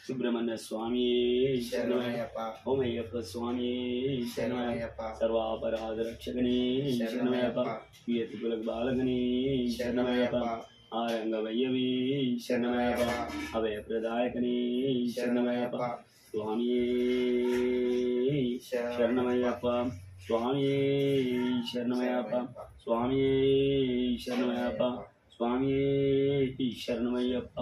సుబ్రహ్మణ్య స్వామి శరణమయ్యప్ప, ఓం అయ్యప్ప స్వామి శరణమయ్యప్ప, సర్వాపరాధ రక్షకని శరణమయ్యప్ప, యతికుల బాలకని శరణమయ్యప్ప, ఆరంగవయ్యవి శరణమయ్యప్ప, అభయప్రదాయకని శరణమయ్యప్ప, స్వామి శరణమయ్యప్ప, స్వామి శరణమయ్యప్ప, స్వామి శరణమయ్యప్ప, స్వామి శరణమయ్యప్ప.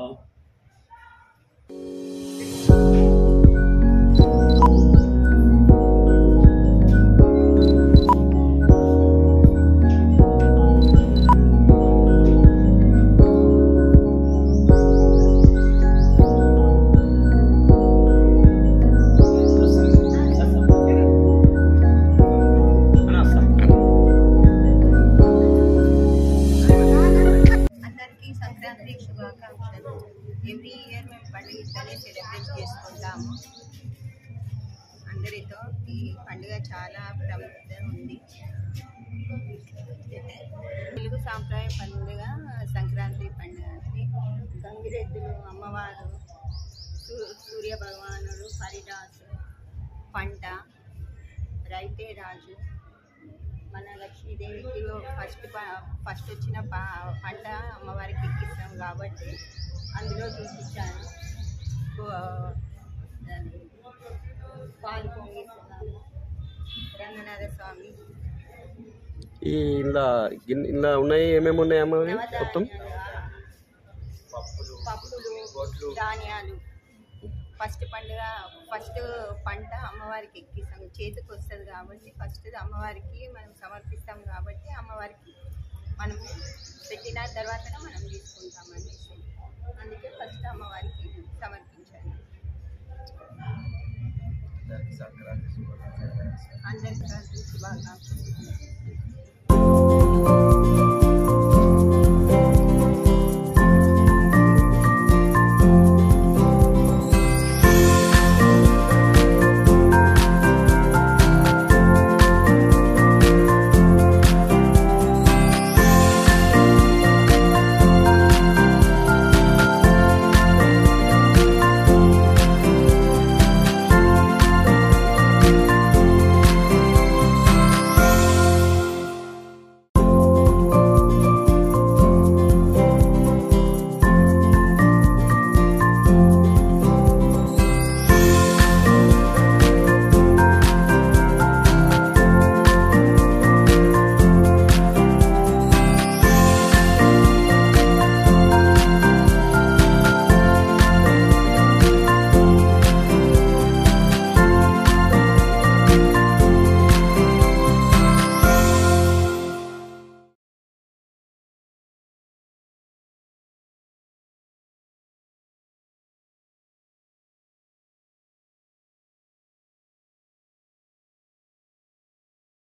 శుభాకాంక్షలు. ఎవ్రీ ఇయర్ మేము పండుగ ఇట్లనే సెలబ్రేట్ చేసుకుంటాము అందరితో. ఈ పండుగ చాలా ప్రాముఖ్యత ఉంది. తెలుగు సాంప్రదాయ పండుగ సంక్రాంతి పండుగ. గంగిరెద్దులు, అమ్మవారు, సూర్య భగవానుడు, హరిదాసు, పంట, రైతే రాజు, మన లక్ష్మీదేవికి ఫస్ట్ వచ్చిన పంట అమ్మవారికి ఎక్కిస్తాం కాబట్టి అందులో చూపించాను. పాలు పొంగిస్తున్నాము. రంగనాథ స్వామి ఇలా ఉన్నాయి. ఏమేమి ఉన్నాయి అమ్మ మొత్తం? పప్పులు, ధాన్యాలు. ఫస్ట్ పంట అమ్మవారికి ఎక్కిస్తాం. చేతికి వస్తుంది కాబట్టి ఫస్ట్ అమ్మవారికి మనం సమర్పిస్తాం కాబట్టి అమ్మవారికి మనం పెట్టిన తర్వాత